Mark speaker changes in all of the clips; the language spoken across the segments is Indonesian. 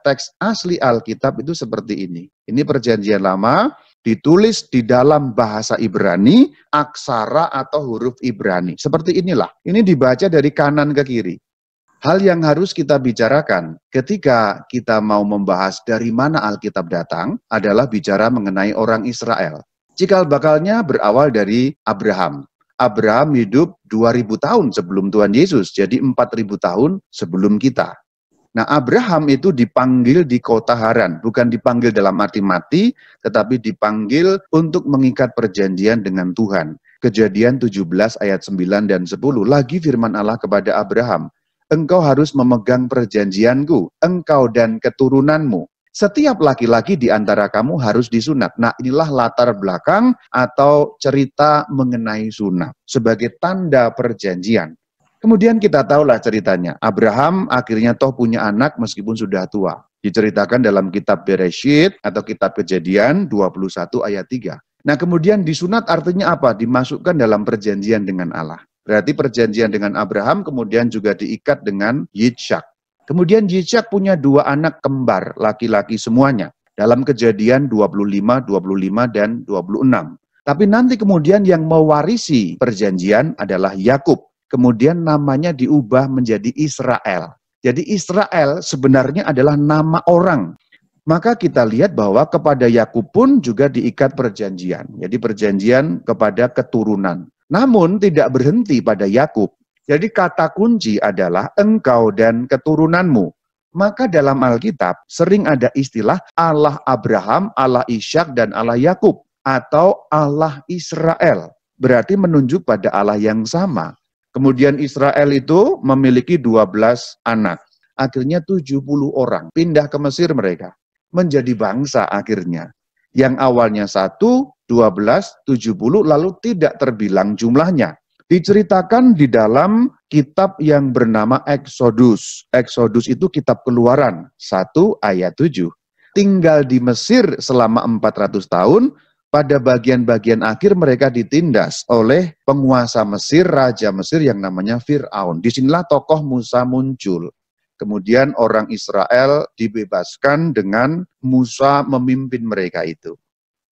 Speaker 1: teks asli Alkitab itu seperti ini. Ini perjanjian lama, ditulis di dalam bahasa Ibrani, aksara atau huruf Ibrani. Seperti inilah. Ini dibaca dari kanan ke kiri. Hal yang harus kita bicarakan ketika kita mau membahas dari mana Alkitab datang adalah bicara mengenai orang Israel. Cikal bakalnya berawal dari Abraham. Abraham hidup 2000 tahun sebelum Tuhan Yesus, jadi 4000 tahun sebelum kita. Nah, Abraham itu dipanggil di kota Haran, bukan dipanggil dalam arti mati, tetapi dipanggil untuk mengikat perjanjian dengan Tuhan. Kejadian 17 ayat 9 dan 10, lagi firman Allah kepada Abraham, engkau harus memegang perjanjianku, engkau dan keturunanmu. Setiap laki-laki di antara kamu harus disunat. Nah, inilah latar belakang atau cerita mengenai sunat sebagai tanda perjanjian. Kemudian kita tahulah ceritanya. Abraham akhirnya toh punya anak meskipun sudah tua. Diceritakan dalam kitab Bereshit atau kitab Kejadian 21 ayat 3. Nah, kemudian disunat artinya apa? Dimasukkan dalam perjanjian dengan Allah. Berarti perjanjian dengan Abraham kemudian juga diikat dengan Yitzhak. Kemudian Yitzhak punya 2 anak kembar, laki-laki semuanya. Dalam Kejadian 25, 25 dan 26. Tapi nanti kemudian yang mewarisi perjanjian adalah Yakub. Kemudian namanya diubah menjadi Israel. Jadi Israel sebenarnya adalah nama orang. Maka kita lihat bahwa kepada Yakub pun juga diikat perjanjian. Jadi perjanjian kepada keturunan. Namun tidak berhenti pada Yakub. Jadi kata kunci adalah engkau dan keturunanmu. Maka dalam Alkitab sering ada istilah Allah Abraham, Allah Ishak, dan Allah Yakub. Atau Allah Israel. Berarti menunjuk pada Allah yang sama. Kemudian Israel itu memiliki 12 anak. Akhirnya 70 orang pindah ke Mesir mereka. Menjadi bangsa akhirnya. Yang awalnya 1, 12, 70, lalu tidak terbilang jumlahnya. Diceritakan di dalam kitab yang bernama Exodus. Exodus itu kitab Keluaran, 1 ayat 7. Tinggal di Mesir selama 400 tahun, pada bagian-bagian akhir mereka ditindas oleh penguasa Mesir, Raja Mesir yang namanya Fir'aun. Disinilah tokoh Musa muncul. Kemudian orang Israel dibebaskan dengan Musa memimpin mereka itu.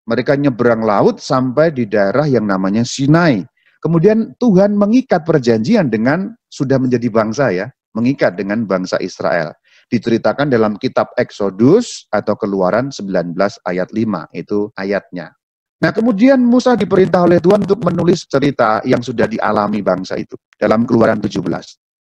Speaker 1: Mereka nyeberang laut sampai di daerah yang namanya Sinai. Kemudian Tuhan mengikat perjanjian dengan sudah menjadi bangsa ya, mengikat dengan bangsa Israel. Diceritakan dalam kitab Exodus atau Keluaran 19 ayat 5, itu ayatnya. Nah, kemudian Musa diperintah oleh Tuhan untuk menulis cerita yang sudah dialami bangsa itu dalam Keluaran 17.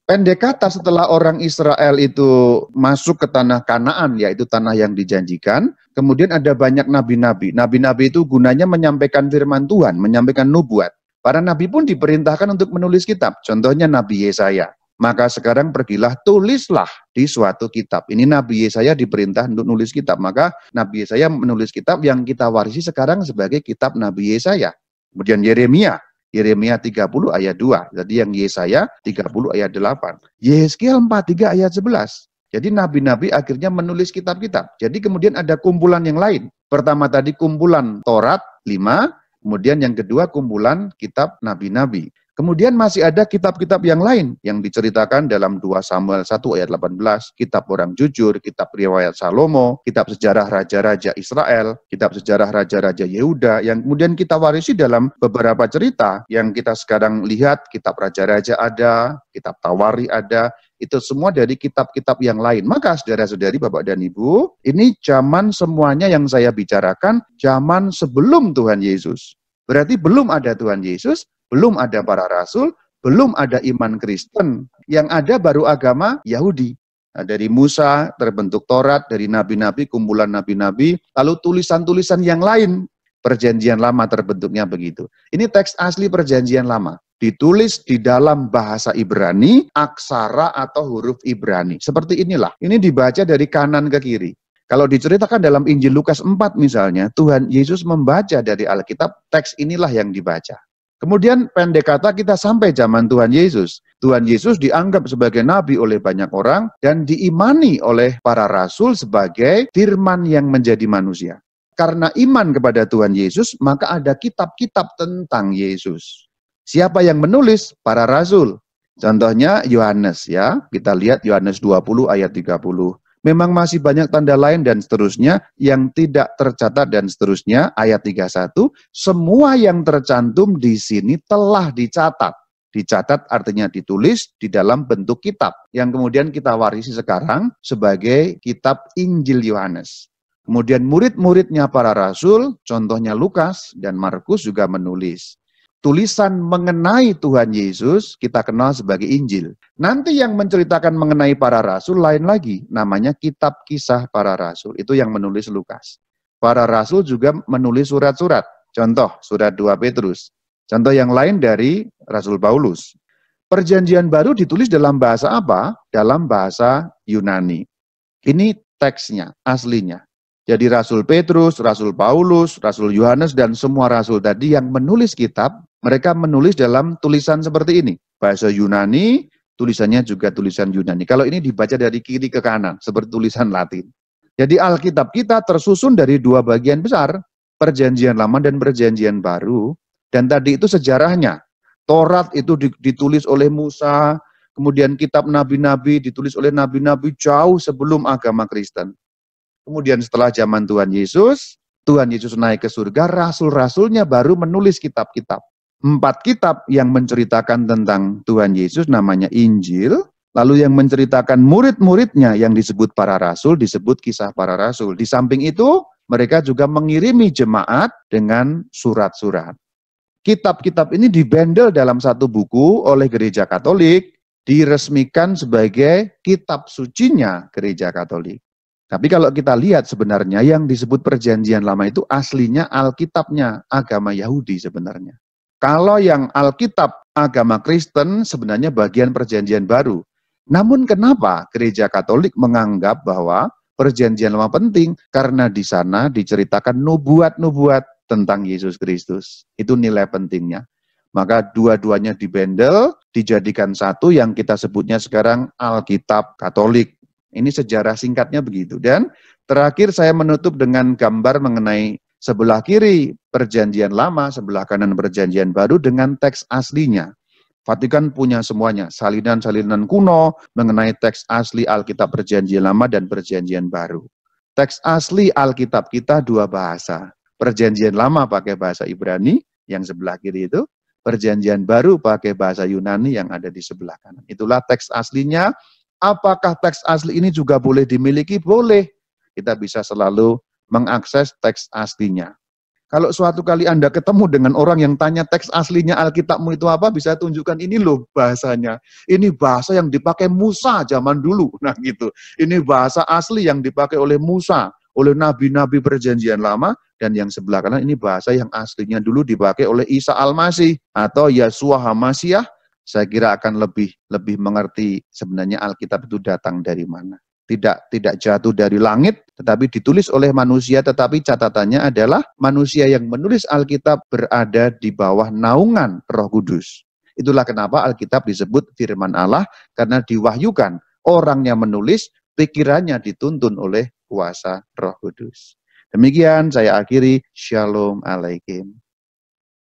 Speaker 1: Pendek kata setelah orang Israel itu masuk ke tanah Kanaan, yaitu tanah yang dijanjikan, kemudian ada banyak nabi-nabi. Nabi-nabi itu gunanya menyampaikan firman Tuhan, menyampaikan nubuat. Para nabi pun diperintahkan untuk menulis kitab, contohnya Nabi Yesaya. Maka sekarang pergilah, tulislah di suatu kitab. Ini Nabi Yesaya diperintah untuk nulis kitab, maka Nabi Yesaya menulis kitab yang kita warisi sekarang sebagai kitab Nabi Yesaya. Kemudian Yeremia 30 ayat 2. Jadi yang Yesaya 30 ayat 8. Yehezkiel 43 ayat 11. Jadi nabi-nabi akhirnya menulis kitab-kitab. Jadi kemudian ada kumpulan yang lain. Pertama tadi kumpulan Taurat 5, kemudian yang kedua kumpulan kitab nabi-nabi. Kemudian masih ada kitab-kitab yang lain yang diceritakan dalam 2 Samuel 1 ayat 18, kitab orang jujur, kitab riwayat Salomo, kitab sejarah raja-raja Israel, kitab sejarah raja-raja Yehuda, yang kemudian kita warisi dalam beberapa cerita yang kita sekarang lihat, kitab raja-raja ada, kitab Tawari ada, itu semua dari kitab-kitab yang lain. Maka saudara-saudari, Bapak dan Ibu, ini zaman semuanya yang saya bicarakan, zaman sebelum Tuhan Yesus. Berarti belum ada Tuhan Yesus, belum ada para rasul, belum ada iman Kristen. Yang ada baru agama Yahudi. Nah, dari Musa terbentuk Taurat, dari nabi-nabi, kumpulan nabi-nabi, lalu tulisan-tulisan yang lain. Perjanjian lama terbentuknya begitu. Ini teks asli perjanjian lama. Ditulis di dalam bahasa Ibrani, aksara atau huruf Ibrani. Seperti inilah. Ini dibaca dari kanan ke kiri. Kalau diceritakan dalam Injil Lukas 4 misalnya, Tuhan Yesus membaca dari Alkitab, teks inilah yang dibaca. Kemudian pendek kata kita sampai zaman Tuhan Yesus. Tuhan Yesus dianggap sebagai nabi oleh banyak orang dan diimani oleh para rasul sebagai firman yang menjadi manusia. Karena iman kepada Tuhan Yesus, maka ada kitab-kitab tentang Yesus. Siapa yang menulis? Para rasul. Contohnya Yohanes ya. Kita lihat Yohanes 20 ayat 30. Memang masih banyak tanda lain dan seterusnya yang tidak tercatat dan seterusnya. Ayat 31, semua yang tercantum di sini telah dicatat. Dicatat artinya ditulis di dalam bentuk kitab yang kemudian kita warisi sekarang sebagai kitab Injil Yohanes. Kemudian murid-muridnya para rasul, contohnya Lukas dan Markus juga menulis. Tulisan mengenai Tuhan Yesus kita kenal sebagai Injil. Nanti yang menceritakan mengenai para rasul lain lagi, namanya kitab kisah para rasul. Itu yang menulis Lukas. Para rasul juga menulis surat-surat. Contoh, surat 2 Petrus. Contoh yang lain dari Rasul Paulus. Perjanjian baru ditulis dalam bahasa apa? Dalam bahasa Yunani. Ini teksnya, aslinya. Jadi Rasul Petrus, Rasul Paulus, Rasul Yohanes, dan semua rasul tadi yang menulis kitab, mereka menulis dalam tulisan seperti ini. Bahasa Yunani, tulisannya juga tulisan Yunani. Kalau ini dibaca dari kiri ke kanan, seperti tulisan Latin. Jadi Alkitab kita tersusun dari dua bagian besar, Perjanjian Lama dan Perjanjian Baru. Dan tadi itu sejarahnya. Taurat itu ditulis oleh Musa, kemudian kitab nabi-nabi ditulis oleh nabi-nabi jauh sebelum agama Kristen. Kemudian setelah zaman Tuhan Yesus naik ke surga, rasul-rasulnya baru menulis kitab-kitab. 4 kitab yang menceritakan tentang Tuhan Yesus namanya Injil, lalu yang menceritakan murid-muridnya yang disebut para rasul, disebut kisah para rasul. Di samping itu, mereka juga mengirimi jemaat dengan surat-surat. Kitab-kitab ini dibendel dalam satu buku oleh Gereja Katolik, diresmikan sebagai kitab sucinya Gereja Katolik. Tapi kalau kita lihat sebenarnya yang disebut Perjanjian Lama itu aslinya Alkitabnya agama Yahudi sebenarnya. Kalau yang Alkitab agama Kristen sebenarnya bagian Perjanjian Baru. Namun kenapa Gereja Katolik menganggap bahwa Perjanjian Lama penting? Karena di sana diceritakan nubuat-nubuat tentang Yesus Kristus. Itu nilai pentingnya. Maka dua-duanya dibendel, dijadikan satu yang kita sebutnya sekarang Alkitab Katolik. Ini sejarah singkatnya begitu. Dan terakhir saya menutup dengan gambar mengenai sebelah kiri Perjanjian Lama, sebelah kanan Perjanjian Baru dengan teks aslinya. Vatikan punya semuanya, salinan-salinan kuno mengenai teks asli Alkitab Perjanjian Lama dan Perjanjian Baru. Teks asli Alkitab kita dua bahasa. Perjanjian Lama pakai bahasa Ibrani yang sebelah kiri itu, Perjanjian Baru pakai bahasa Yunani yang ada di sebelah kanan. Itulah teks aslinya. Apakah teks asli ini juga boleh dimiliki? Boleh. Kita bisa selalu mengakses teks aslinya. Kalau suatu kali Anda ketemu dengan orang yang tanya teks aslinya Alkitabmu itu apa, bisa tunjukkan ini loh bahasanya. Ini bahasa yang dipakai Musa zaman dulu. Nah gitu. Ini bahasa asli yang dipakai oleh Musa, oleh nabi-nabi Perjanjian Lama, dan yang sebelah kanan ini bahasa yang aslinya dulu dipakai oleh Isa Al-Masih atau Yeshua HaMasyiah. Saya kira akan lebih mengerti sebenarnya Alkitab itu datang dari mana. Tidak jatuh dari langit, tetapi ditulis oleh manusia, tetapi catatannya adalah manusia yang menulis Alkitab berada di bawah naungan Roh Kudus. Itulah kenapa Alkitab disebut firman Allah, karena diwahyukan. Orang yang menulis, pikirannya dituntun oleh kuasa Roh Kudus. Demikian saya akhiri. Shalom Alaikum.